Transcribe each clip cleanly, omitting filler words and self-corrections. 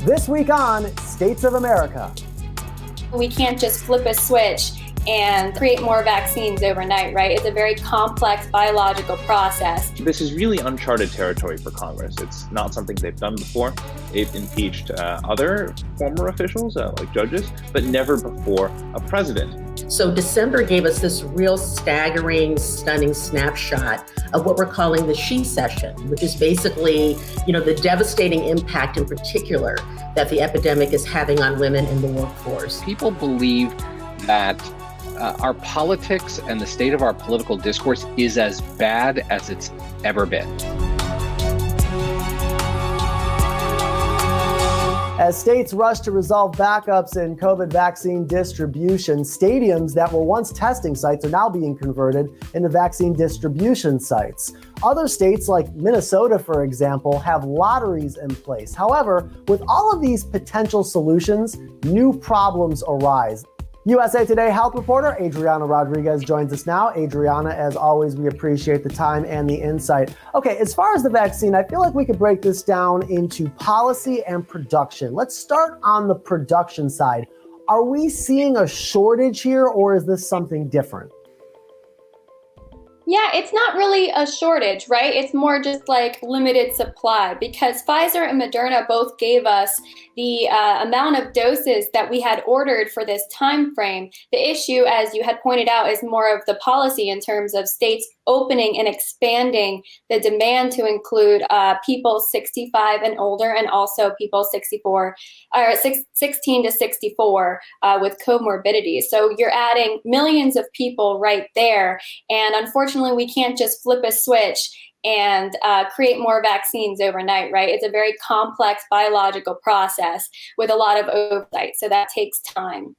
This week on States of America. We can't just flip a switch and create more vaccines overnight, right? It's a very complex biological process. This is really uncharted territory for Congress. It's not something they've done before. They've impeached other former officials, like judges, but never before a president. So December gave us this real staggering, stunning snapshot of what we're calling the She-cession, which is basically, the devastating impact in particular that the epidemic is having on women in the workforce. People believe that our politics and the state of our political discourse is as bad as it's ever been. As states rush to resolve backups in COVID vaccine distribution, stadiums that were once testing sites are now being converted into vaccine distribution sites. Other states like Minnesota, for example, have lotteries in place. However, with all of these potential solutions, new problems arise. USA Today health reporter Adriana Rodriguez joins us now. Adriana, as always, we appreciate the time and the insight. Okay, as far as the vaccine, I feel like we could break this down into policy and production. Let's start on the production side. Are we seeing a shortage here, or is this something different? Yeah, it's not really a shortage, right? It's more just like limited supply, because Pfizer and Moderna both gave us the amount of doses that we had ordered for this time frame. The issue, as you had pointed out, is more of the policy in terms of states opening and expanding the demand to include people 65 and older, and also people 16 to 64 with comorbidities. So you're adding millions of people right there. And unfortunately, we can't just flip a switch and create more vaccines overnight, right? It's a very complex biological process with a lot of oversight. So that takes time.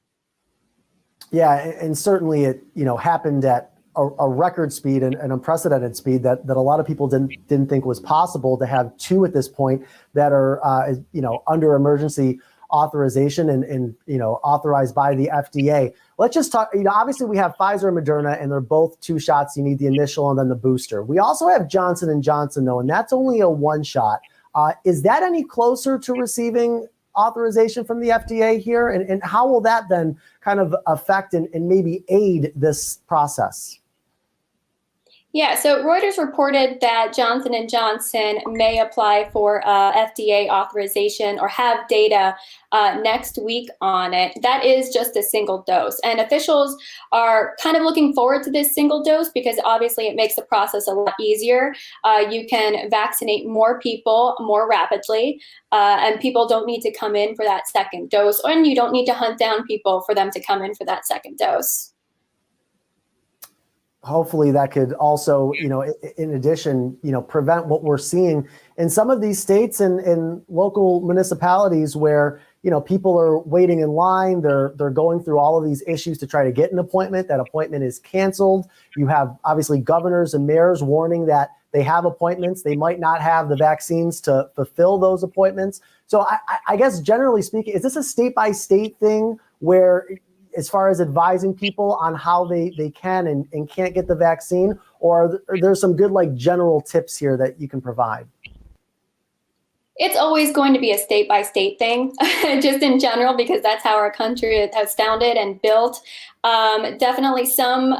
Yeah, and certainly it happened at a record speed and an unprecedented speed that a lot of people didn't think was possible to have two at this point that are under emergency authorization and authorized by the FDA. Let's just talk, obviously we have Pfizer and Moderna, and they're both 2 shots. You need the initial and then the booster. We also have Johnson & Johnson though, and that's only a 1 shot. Is that any closer to receiving authorization from the FDA here? And how will that then kind of affect and maybe aid this process? Yeah, so Reuters reported that Johnson & Johnson may apply for FDA authorization or have data next week on it. That is just a single dose. And officials are kind of looking forward to this single dose because obviously it makes the process a lot easier. You can vaccinate more people more rapidly, and people don't need to come in for that second dose, and you don't need to hunt down people for them to come in for that second dose. Hopefully that could also, in addition, prevent what we're seeing in some of these states and local municipalities where, people are waiting in line. They're going through all of these issues to try to get an appointment. That appointment is canceled. You have obviously governors and mayors warning that they have appointments. They might not have the vaccines to fulfill those appointments. So I guess generally speaking, is this a state by state thing where, as far as advising people on how they can and can't get the vaccine, or are there some good general tips here that you can provide? It's always going to be a state by state thing, just in general, because that's how our country has founded and built. Definitely some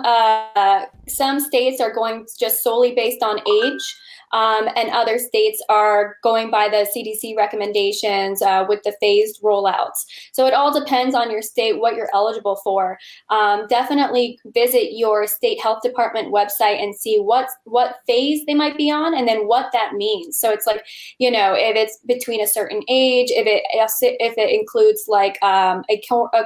states are going just solely based on age. And other states are going by the CDC recommendations with the phased rollouts. So it all depends on your state, what you're eligible for. Definitely visit your state health department website and see what phase they might be on and then what that means. So it's like, if it's between a certain age, if it includes like a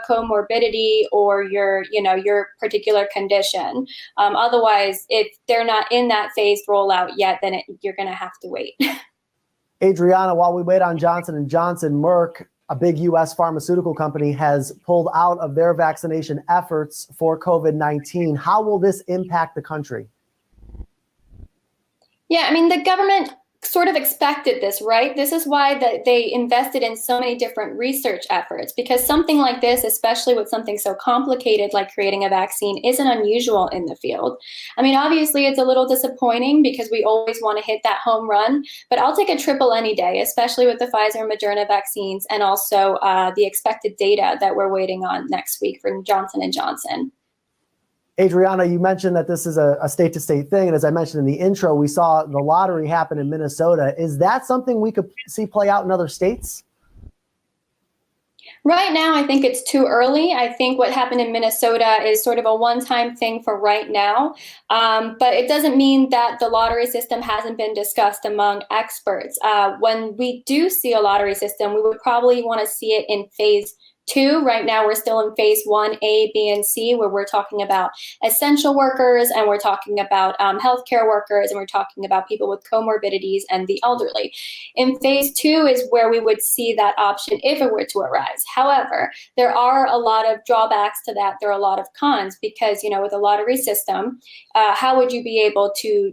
comorbidity or your particular condition. Otherwise, if they're not in that phased rollout yet, then you're going to have to wait. Adriana, while we wait on Johnson & Johnson, Merck, a big U.S. pharmaceutical company, has pulled out of their vaccination efforts for COVID-19. How will this impact the country? Yeah, I mean, the government sort of expected this, right? This is why they invested in so many different research efforts, because something like this, especially with something so complicated like creating a vaccine, isn't unusual in the field. I mean, obviously it's a little disappointing because we always want to hit that home run, but I'll take a triple any day, especially with the Pfizer and Moderna vaccines, and also the expected data that we're waiting on next week for Johnson & Johnson. Adriana, you mentioned that this is a state-to-state thing, and as I mentioned in the intro, we saw the lottery happen in Minnesota. Is that something we could see play out in other states? Right now, I think it's too early. I think what happened in Minnesota is sort of a one-time thing for right now, but it doesn't mean that the lottery system hasn't been discussed among experts. When we do see a lottery system, we would probably want to see it in phase 2. Right now, we're still in phase 1A, B, and C, where we're talking about essential workers, and we're talking about healthcare workers, and we're talking about people with comorbidities and the elderly. In phase 2 is where we would see that option if it were to arise. However, there are a lot of drawbacks to that. There are a lot of cons because, with a lottery system, how would you be able to,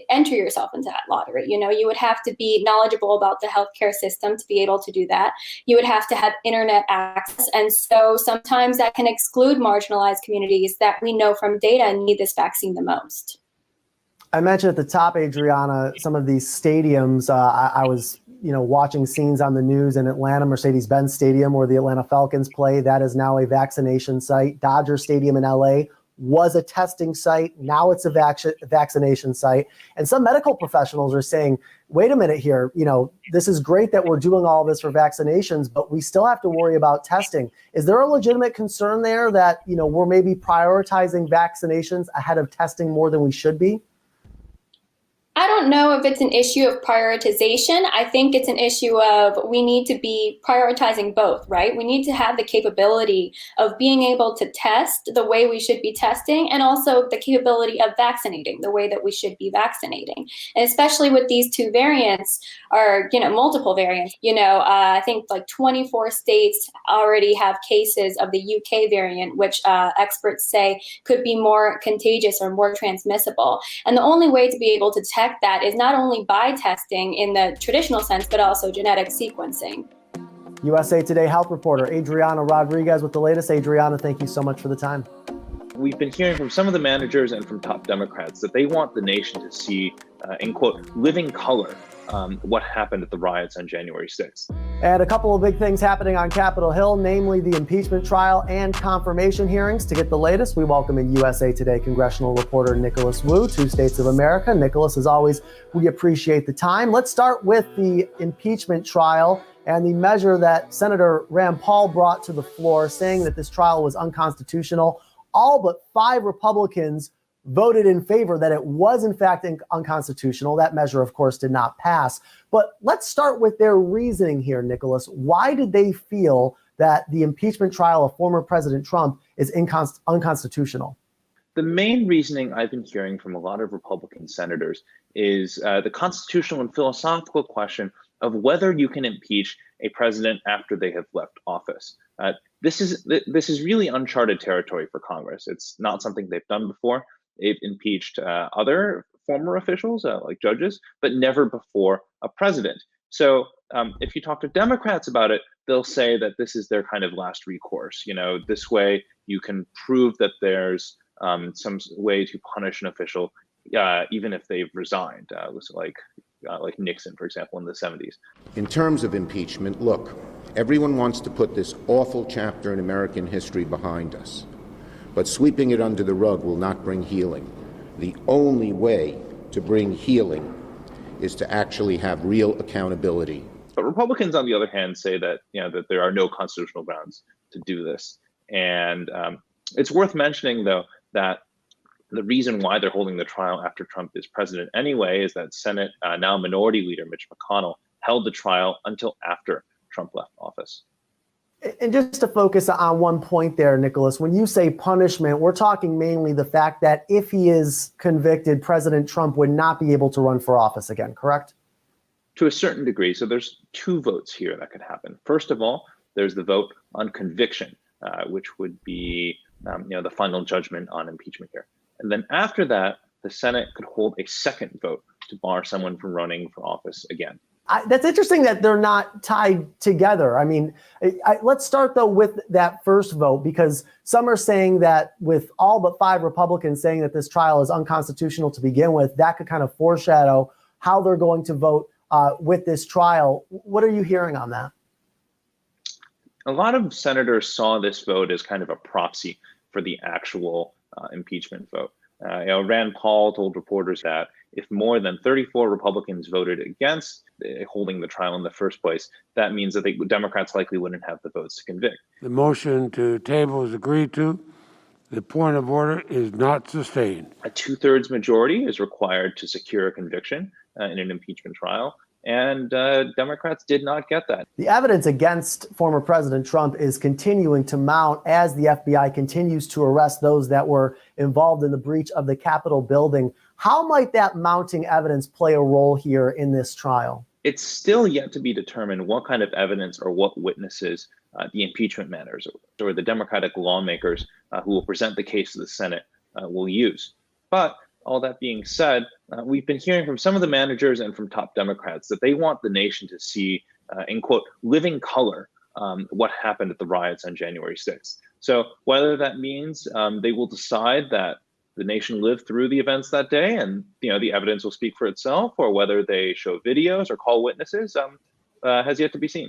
enter yourself into that lottery? You would have to be knowledgeable about the healthcare system to be able to do that. You would have to have internet access. And so sometimes that can exclude marginalized communities that we know from data need this vaccine the most. I mentioned at the top, Adriana, some of these stadiums. I was, watching scenes on the news in Atlanta, Mercedes-Benz Stadium, where the Atlanta Falcons play. That is now a vaccination site. Dodger Stadium in LA was a testing site. Now it's a vaccination site. And some medical professionals are saying, wait a minute here, this is great that we're doing all this for vaccinations, but we still have to worry about testing. Is there a legitimate concern there that, we're maybe prioritizing vaccinations ahead of testing more than we should be? I don't know if it's an issue of prioritization. I think it's an issue of we need to be prioritizing both, right? We need to have the capability of being able to test the way we should be testing, and also the capability of vaccinating the way that we should be vaccinating. And especially with these two variants, or, multiple variants, I think like 24 states already have cases of the UK variant, which experts say could be more contagious or more transmissible. And the only way to be able to test that is not only by testing in the traditional sense, but also genetic sequencing. USA Today health reporter Adriana Rodriguez with the latest. Adriana, thank you so much for the time. We've been hearing from some of the managers and from top Democrats that they want the nation to see, in quote, living color, what happened at the riots on January 6th. And a couple of big things happening on Capitol Hill, namely the impeachment trial and confirmation hearings. To get the latest, we welcome in USA Today congressional reporter Nicholas Wu, 2 States of America. Nicholas, as always, we appreciate the time. Let's start with the impeachment trial and the measure that Senator Rand Paul brought to the floor, saying that this trial was unconstitutional. All but 5 Republicans voted in favor that it was in fact unconstitutional. That measure, of course, did not pass. But let's start with their reasoning here, Nicholas. Why did they feel that the impeachment trial of former President Trump is unconstitutional? The main reasoning I've been hearing from a lot of Republican senators is the constitutional and philosophical question of whether you can impeach a president after they have left office. This is really uncharted territory for Congress. It's not something they've done before. They've impeached other former officials, like judges, but never before a president. So if you talk to Democrats about it, they'll say that this is their kind of last recourse. This way you can prove that there's some way to punish an official, even if they've resigned, like Nixon, for example, in the 70s. In terms of impeachment, look, everyone wants to put this awful chapter in American history behind us. But sweeping it under the rug will not bring healing. The only way to bring healing is to actually have real accountability. But Republicans, on the other hand, say that that there are no constitutional grounds to do this. And it's worth mentioning, though, that the reason why they're holding the trial after Trump is president anyway is that Senate now Minority Leader Mitch McConnell held the trial until after Trump left office. And just to focus on one point there, Nicholas, when you say punishment, we're talking mainly the fact that if he is convicted, President Trump would not be able to run for office again, correct? To a certain degree. So there's 2 votes here that could happen. First of all, there's the vote on conviction, which would be the final judgment on impeachment here. And then after that, the Senate could hold a second vote to bar someone from running for office again. That's interesting that they're not tied together. I mean, let's start though with that first vote, because some are saying that with all but 5 Republicans saying that this trial is unconstitutional to begin with, that could kind of foreshadow how they're going to vote with this trial. What are you hearing on that? A lot of senators saw this vote as kind of a proxy for the actual impeachment vote. Rand Paul told reporters that if more than 34 Republicans voted against holding the trial in the first place, that means that the Democrats likely wouldn't have the votes to convict. The motion to table is agreed to. The point of order is not sustained. A 2/3 majority is required to secure a conviction in an impeachment trial, and Democrats did not get that. The evidence against former President Trump is continuing to mount as the FBI continues to arrest those that were involved in the breach of the Capitol building. How might that mounting evidence play a role here in this trial? It's still yet to be determined what kind of evidence or what witnesses the impeachment managers or the Democratic lawmakers who will present the case to the Senate will use. But all that being said, we've been hearing from some of the managers and from top Democrats that they want the nation to see, in quote, living color, what happened at the riots on January 6th. So whether that means they will decide that the nation lived through the events that day and the evidence will speak for itself, or whether they show videos or call witnesses has yet to be seen.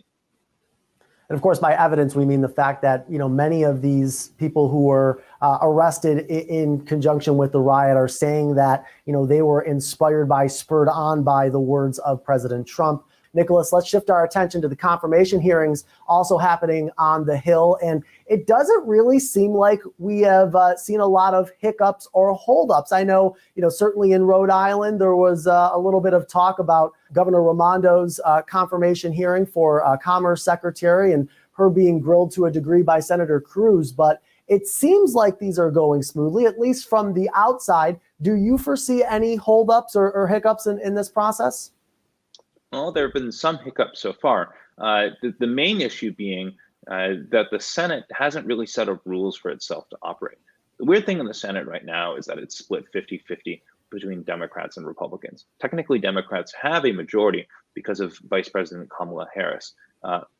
And of course, by evidence, we mean the fact that, many of these people who were arrested in conjunction with the riot are saying that, they were inspired by, spurred on by the words of President Trump. Nicholas, let's shift our attention to the confirmation hearings also happening on the Hill. And it doesn't really seem like we have seen a lot of hiccups or holdups. I know, certainly in Rhode Island, there was a little bit of talk about Governor Raimondo's confirmation hearing for Commerce Secretary and her being grilled to a degree by Senator Cruz. But it seems like these are going smoothly, at least from the outside. Do you foresee any holdups or hiccups in this process? Well, there have been some hiccups so far. The main issue being that the Senate hasn't really set up rules for itself to operate. The weird thing in the Senate right now is that it's split 50-50 between Democrats and Republicans. Technically, Democrats have a majority because of Vice President Kamala Harris.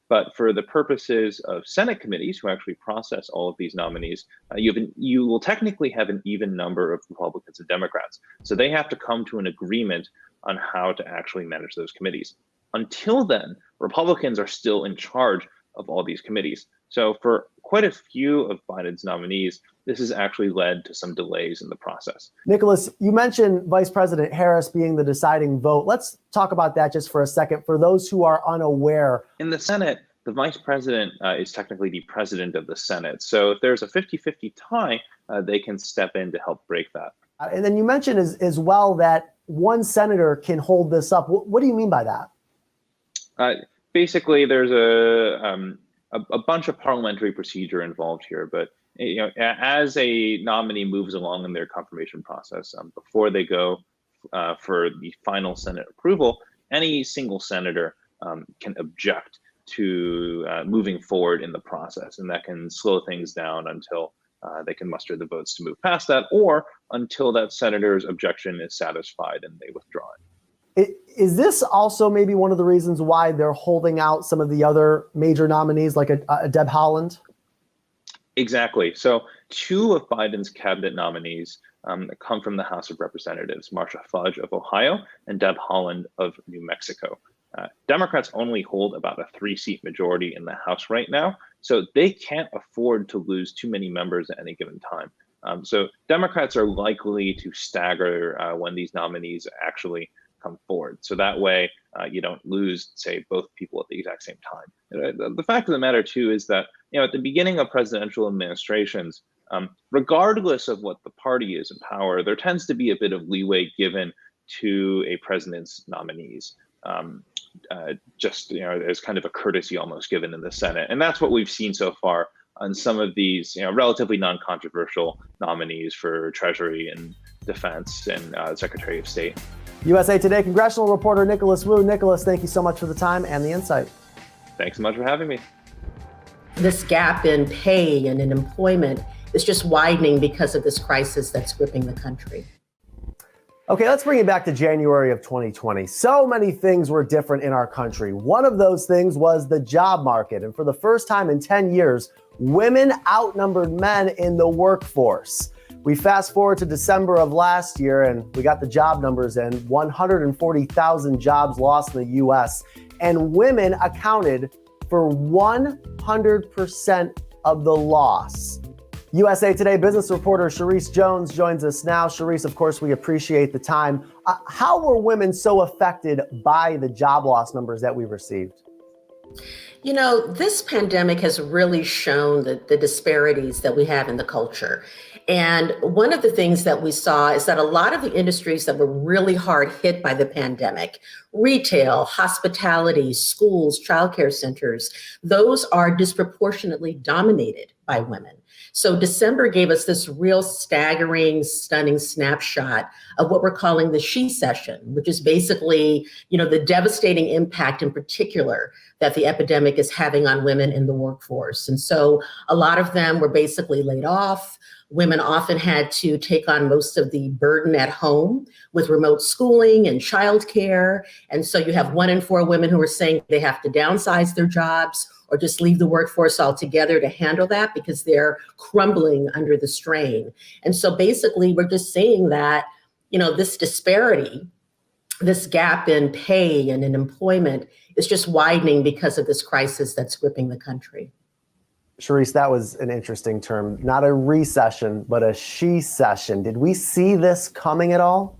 But for the purposes of Senate committees who actually process all of these nominees, you will technically have an even number of Republicans and Democrats. So they have to come to an agreement on how to actually manage those committees. Until then, Republicans are still in charge of all these committees. So for quite a few of Biden's nominees, this has actually led to some delays in the process. Nicholas, you mentioned Vice President Harris being the deciding vote. Let's talk about that just for a second. For those who are unaware. In the Senate, the Vice President is technically the president of the Senate. So if there's a 50-50 tie, they can step in to help break that. And then you mentioned as well that one senator can hold this up. What do you mean by that? Basically, there's a bunch of parliamentary procedure involved here, but as a nominee moves along in their confirmation process, before they go for the final Senate approval, any single senator can object to moving forward in the process, and that can slow things down until they can muster the votes to move past that, or until that senator's objection is satisfied and they withdraw it. Is this also maybe one of the reasons why they're holding out some of the other major nominees, like a Deb Haaland? Exactly. So 2 of Biden's cabinet nominees come from the House of Representatives, Marsha Fudge of Ohio and Deb Haaland of New Mexico. Democrats only hold about a 3-seat majority in the House right now, so they can't afford to lose too many members at any given time. So Democrats are likely to stagger when these nominees actually come forward. So that way you don't lose, say, both people at the exact same time. The fact of the matter, too, is that at the beginning of presidential administrations, regardless of what the party is in power, there tends to be a bit of leeway given to a president's nominees. There's kind of a courtesy almost given in the Senate. And that's what we've seen so far on some of these relatively non-controversial nominees for Treasury and Defense and Secretary of State. USA Today congressional reporter Nicholas Wu. Nicholas, thank you so much for the time and the insight. Thanks so much for having me. This gap in pay and in employment is just widening because of this crisis that's gripping the country. Okay, let's bring it back to January of 2020. So many things were different in our country. One of those things was the job market. And for the first time in 10 years, women outnumbered men in the workforce. We fast forward to December of last year and we got the job numbers in, 140,000 jobs lost in the US, and women accounted for 100% of the loss. USA Today business reporter Cherise Jones joins us now. Cherise, of course, we appreciate the time. How were women so affected by the job loss numbers that we received? You know, this pandemic has really shown the disparities that we have in the culture. And one of the things that we saw is that a lot of the industries that were really hard hit by the pandemic, retail, hospitality, schools, childcare centers, those are disproportionately dominated by women. So December gave us this real staggering, stunning snapshot of what we're calling the She-cession, which is basically, the devastating impact in particular that the epidemic is having on women in the workforce. And so a lot of them were basically laid off. Women often had to take on most of the burden at home with remote schooling and childcare. And so you have 1 in 4 women who are saying they have to downsize their jobs or just leave the workforce altogether to handle that because they're crumbling under the strain. And so basically, we're just saying that, this disparity, this gap in pay and in employment is just widening because of this crisis that's gripping the country. Cherise, that was an interesting term. Not a recession, but a she-cession. Did we see this coming at all?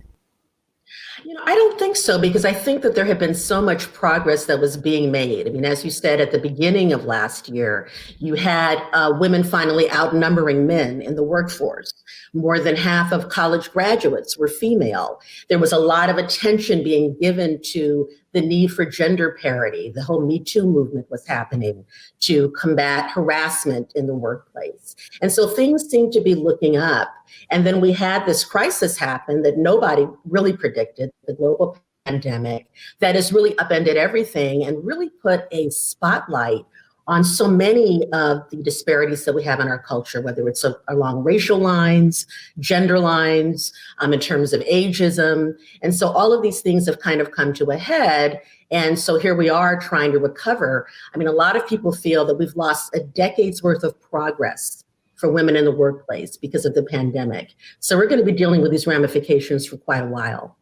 I don't think so, because I think that there had been so much progress that was being made. I mean, as you said at the beginning of last year, you had women finally outnumbering men in the workforce. More than half of college graduates were female. There was a lot of attention being given to the need for gender parity. The whole Me Too movement was happening to combat harassment in the workplace. And so things seemed to be looking up. And then we had this crisis happen that nobody really predicted, the global pandemic, that has really upended everything and really put a spotlight on so many of the disparities that we have in our culture, whether it's along racial lines, gender lines, in terms of ageism. And so all of these things have kind of come to a head. And so here we are trying to recover. I mean, a lot of people feel that we've lost a decade's worth of progress for women in the workplace because of the pandemic. So we're going to be dealing with these ramifications for quite a while.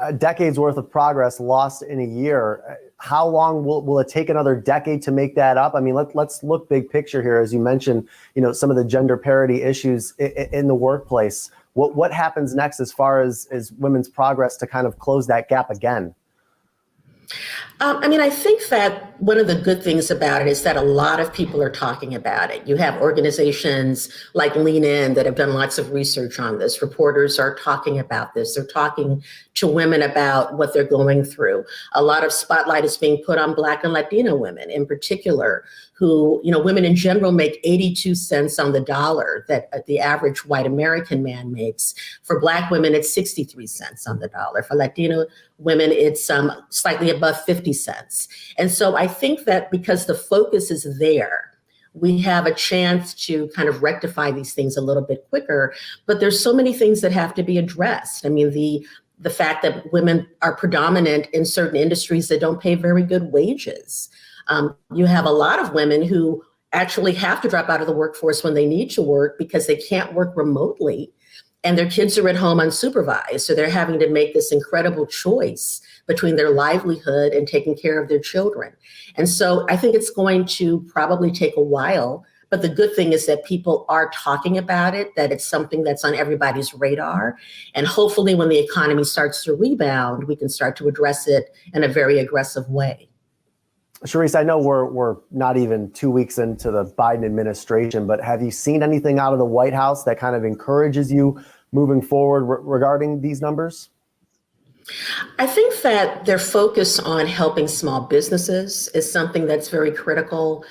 A decade's worth of progress lost in a year. How long will it take another decade to make that up? I mean, let's look big picture here. As you mentioned, some of the gender parity issues in the workplace. What happens next as far as women's progress to kind of close that gap again? I think that one of the good things about it is that a lot of people are talking about it. You have organizations like Lean In that have done lots of research on this. Reporters are talking about this. They're talking to women about what they're going through. A lot of spotlight is being put on Black and Latino women in particular, who, women in general make 82 cents on the dollar that the average white American man makes. For Black women, it's 63 cents on the dollar. For Latino women, it's slightly above 50 cents. And so I think that because the focus is there, we have a chance to kind of rectify these things a little bit quicker. But there's so many things that have to be addressed. I mean, the fact that women are predominant in certain industries that don't pay very good wages. You have a lot of women who actually have to drop out of the workforce when they need to work because they can't work remotely and their kids are at home unsupervised. So they're having to make this incredible choice between their livelihood and taking care of their children. And so I think it's going to probably take a while. But the good thing is that people are talking about it, that it's something that's on everybody's radar. And hopefully when the economy starts to rebound, we can start to address it in a very aggressive way. Cherise, I know we're not even 2 weeks into the Biden administration, but have you seen anything out of the White House that kind of encourages you moving forward regarding these numbers? I think that their focus on helping small businesses is something that's very critical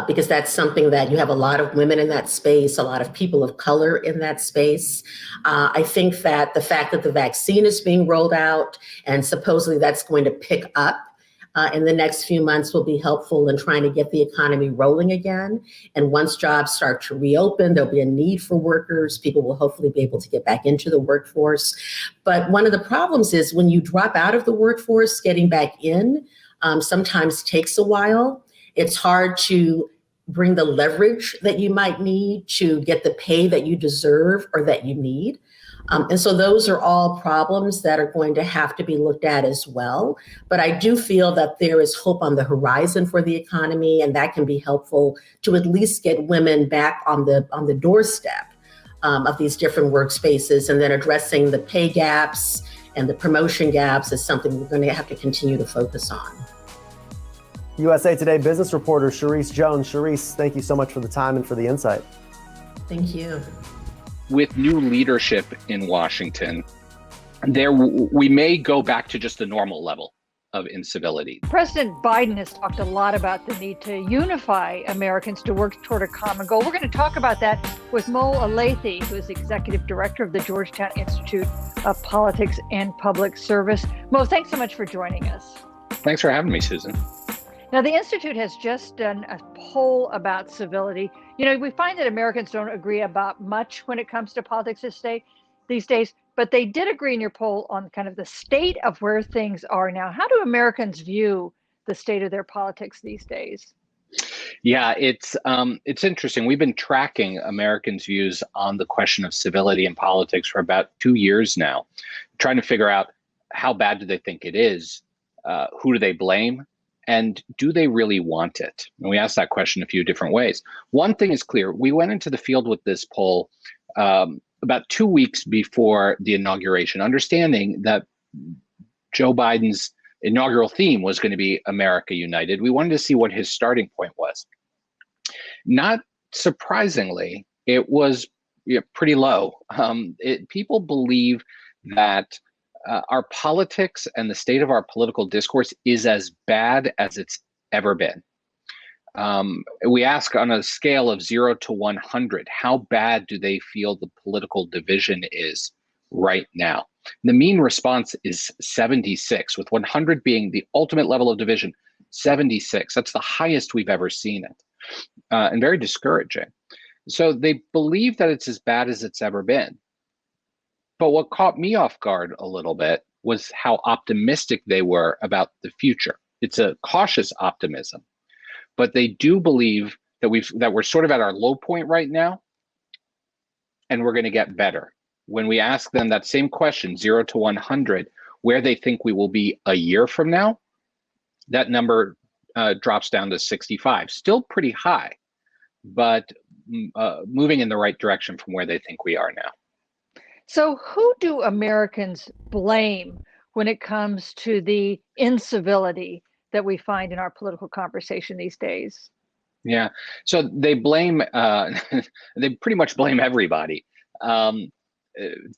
because that's something that you have a lot of women in that space, a lot of people of color in that space. I think that the fact that the vaccine is being rolled out and supposedly that's going to pick up in the next few months will be helpful in trying to get the economy rolling again. And once jobs start to reopen, there'll be a need for workers. People will hopefully be able to get back into the workforce. But one of the problems is when you drop out of the workforce, getting back in sometimes takes a while. It's hard to bring the leverage that you might need to get the pay that you deserve or that you need. And so those are all problems that are going to have to be looked at as well. But I do feel that there is hope on the horizon for the economy, and that can be helpful to at least get women back on the doorstep of these different workspaces. And then addressing the pay gaps and the promotion gaps is something we're going to have to continue to focus on. USA Today business reporter Cherise Jones. Cherise, thank you so much for the time and for the insight. Thank you. With new leadership in Washington, we may go back to just the normal level of incivility. President Biden has talked a lot about the need to unify Americans to work toward a common goal. We're going to talk about that with Mo Alethi, who is executive director of the Georgetown Institute of Politics and Public Service. Mo, thanks so much for joining us. Thanks for having me, Susan. Now, the Institute has just done a poll about civility. You know, we find that Americans don't agree about much when it comes to politics these days, but they did agree in your poll on kind of the state of where things are now. How do Americans view the state of their politics these days? Yeah, it's interesting. We've been tracking Americans' views on the question of civility in politics for about 2 years now, trying to figure out how bad do they think it is, who do they blame, and do they really want it? And we asked that question a few different ways. One thing is clear. We went into the field with this poll about 2 weeks before the inauguration, understanding that Joe Biden's inaugural theme was going to be America United. We wanted to see what his starting point was. Not surprisingly, it was pretty low. People believe that our politics and the state of our political discourse is as bad as it's ever been. We ask on a scale of 0 to 100, how bad do they feel the political division is right now? The mean response is 76, with 100 being the ultimate level of division, 76. That's the highest we've ever seen it, and very discouraging. So they believe that it's as bad as it's ever been. But what caught me off guard a little bit was how optimistic they were about the future. It's a cautious optimism, but they do believe that we're sort of at our low point right now, and we're going to get better. When we ask them that same question, 0 to 100, where they think we will be a year from now, that number drops down to 65. Still pretty high, but moving in the right direction from where they think we are now. So who do Americans blame when it comes to the incivility that we find in our political conversation these days? Yeah, so they blame, they pretty much blame everybody.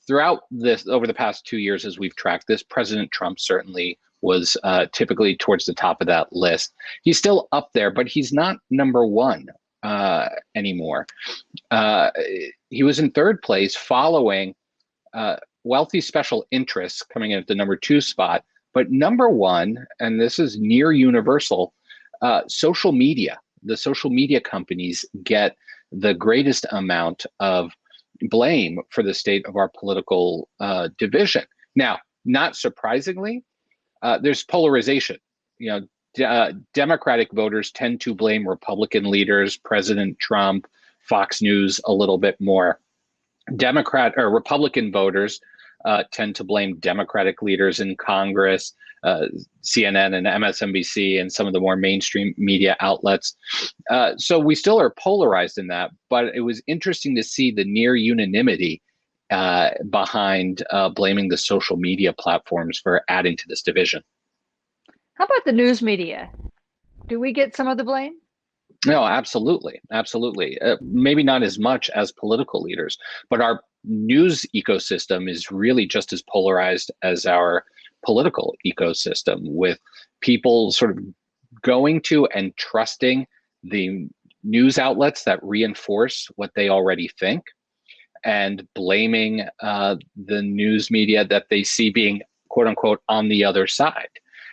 Throughout this, over the past 2 years, as we've tracked this, President Trump certainly was typically towards the top of that list. He's still up there, but he's not number one anymore. He was in third place following wealthy special interests coming in at the number 2 spot, but number 1, and this is near universal, social media. The social media companies get the greatest amount of blame for the state of our political division. Now, not surprisingly, there's polarization. Democratic voters tend to blame Republican leaders, President Trump, Fox News a little bit more. Republican voters tend to blame Democratic leaders in Congress, CNN and MSNBC and some of the more mainstream media outlets. So we still are polarized in that, but it was interesting to see the near unanimity behind blaming the social media platforms for adding to this division. How about the news media? Do we get some of the blame? No, absolutely. Absolutely. Maybe not as much as political leaders, but our news ecosystem is really just as polarized as our political ecosystem, with people sort of going to and trusting the news outlets that reinforce what they already think, and blaming the news media that they see being, quote unquote, on the other side.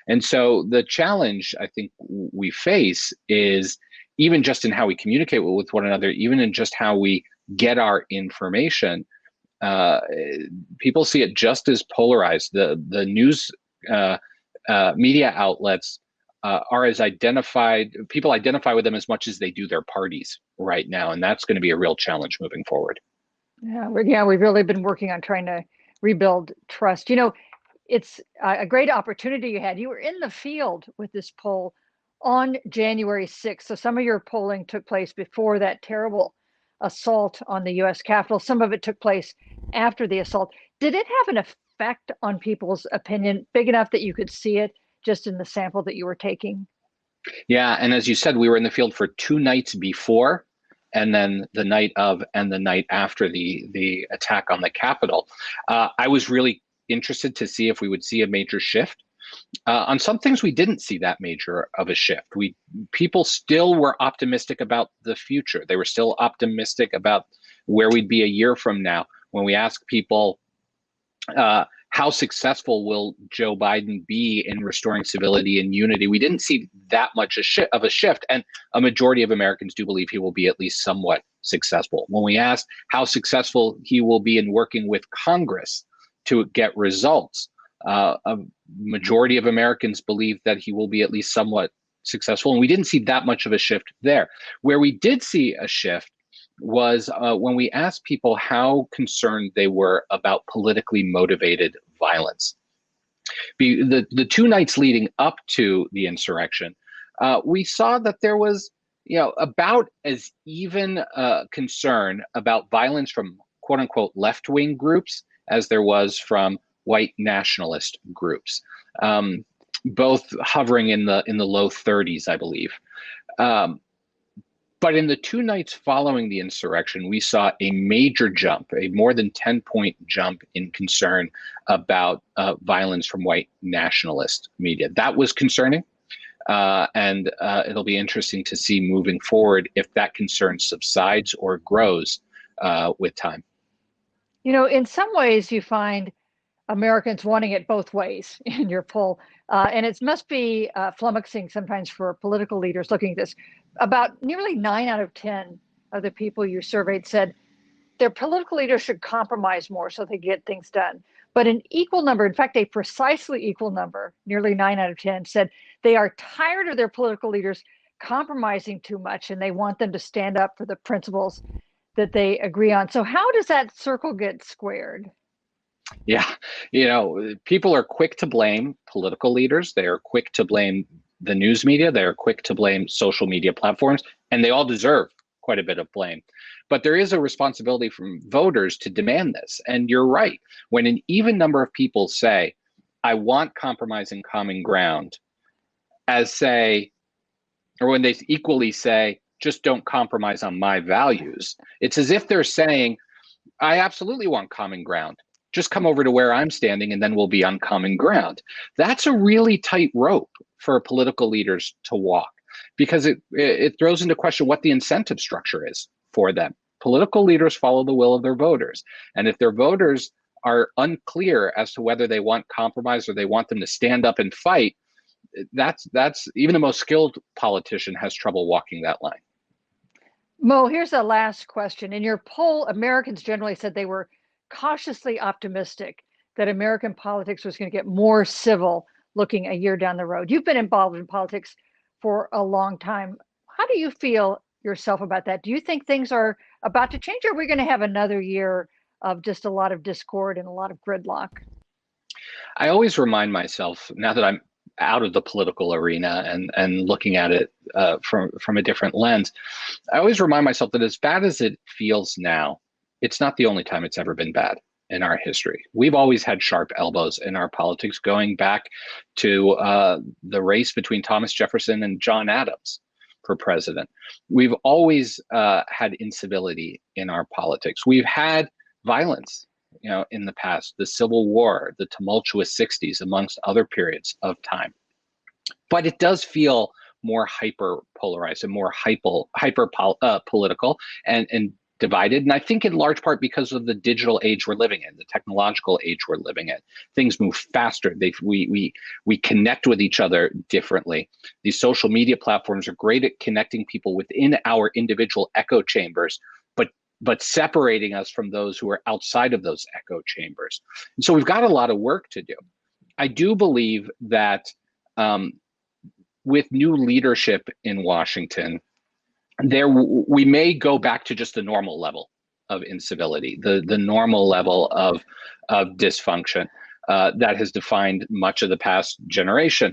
And so the challenge I think we face is even just in how we communicate with one another, even in just how we get our information, people see it just as polarized. The news media outlets are as identified, people identify with them as much as they do their parties right now. And that's going to be a real challenge moving forward. Yeah, we've really been working on trying to rebuild trust. It's a great opportunity you had. You were in the field with this poll on January 6th. So some of your polling took place before that terrible assault on the US Capitol. Some of it took place after the assault. Did it have an effect on people's opinion big enough that you could see it just in the sample that you were taking? Yeah, and as you said, we were in the field for 2 nights before, and then the night of and the night after the attack on the Capitol. I was really interested to see if we would see a major shift. On some things, we didn't see that major of a shift. People still were optimistic about the future. They were still optimistic about where we'd be a year from now. When we asked people, how successful will Joe Biden be in restoring civility and unity, we didn't see that much of a shift. And a majority of Americans do believe he will be at least somewhat successful. When we asked how successful he will be in working with Congress to get results, a majority of Americans believe that he will be at least somewhat successful. And we didn't see that much of a shift there. Where we did see a shift was when we asked people how concerned they were about politically motivated violence. The 2 nights leading up to the insurrection, we saw that there was, about as even concern about violence from quote unquote left-wing groups as there was from white nationalist groups, both hovering in the low 30s, I believe. But in the 2 nights following the insurrection, we saw a major jump, a more than 10-point jump in concern about violence from white nationalist media. That was concerning, and it'll be interesting to see moving forward if that concern subsides or grows with time. In some ways, you find Americans wanting it both ways in your poll. And it must be flummoxing sometimes for political leaders looking at this. About nearly 9 out of 10 of the people you surveyed said their political leaders should compromise more so they get things done. But an equal number, in fact, a precisely equal number, nearly 9 out of 10, said they are tired of their political leaders compromising too much and they want them to stand up for the principles that they agree on. So how does that circle get squared? Yeah, people are quick to blame political leaders. They are quick to blame the news media. They are quick to blame social media platforms, and they all deserve quite a bit of blame. But there is a responsibility from voters to demand this. And you're right. When an even number of people say, I want compromise and common ground, or when they equally say, just don't compromise on my values, it's as if they're saying, I absolutely want common ground. Just come over to where I'm standing and then we'll be on common ground. That's a really tight rope for political leaders to walk because it throws into question what the incentive structure is for them. Political leaders follow the will of their voters. And if their voters are unclear as to whether they want compromise or they want them to stand up and fight, that's even the most skilled politician has trouble walking that line. Mo, here's the last question. In your poll, Americans generally said they were cautiously optimistic that American politics was going to get more civil looking a year down the road. You've been involved in politics for a long time. How do you feel yourself about that? Do you think things are about to change, or are we going to have another year of just a lot of discord and a lot of gridlock? I always remind myself, now that I'm out of the political arena and looking at it from a different lens, I always remind myself that as bad as it feels now, it's not the only time it's ever been bad in our history. We've always had sharp elbows in our politics, going back to the race between Thomas Jefferson and John Adams for president. We've always had incivility in our politics. We've had violence, in the past, the Civil War, the tumultuous 60s, amongst other periods of time. But it does feel more hyper polarized and more hyper political, and divided. And I think in large part because of the digital age we're living in, the technological age we're living in. Things move faster. We connect with each other differently. These social media platforms are great at connecting people within our individual echo chambers, but separating us from those who are outside of those echo chambers. And so we've got a lot of work to do. I do believe that with new leadership in Washington, we may go back to just the normal level of incivility, the normal level of dysfunction that has defined much of the past generation.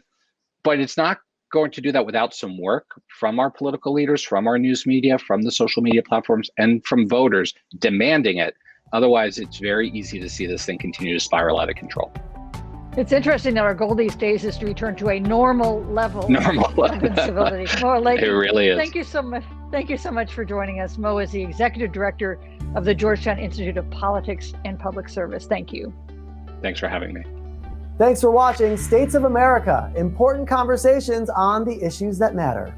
But it's not going to do that without some work from our political leaders, from our news media, from the social media platforms, and from voters demanding it. Otherwise, it's very easy to see this thing continue to spiral out of control. It's interesting that our goal these days is to return to a normal level of incivility. Mo, like, it really is. Thank you so much. Thank you so much for joining us. Mo is the executive director of the Georgetown Institute of Politics and Public Service. Thank you. Thanks for having me. Thanks for watching States of America, important conversations on the issues that matter.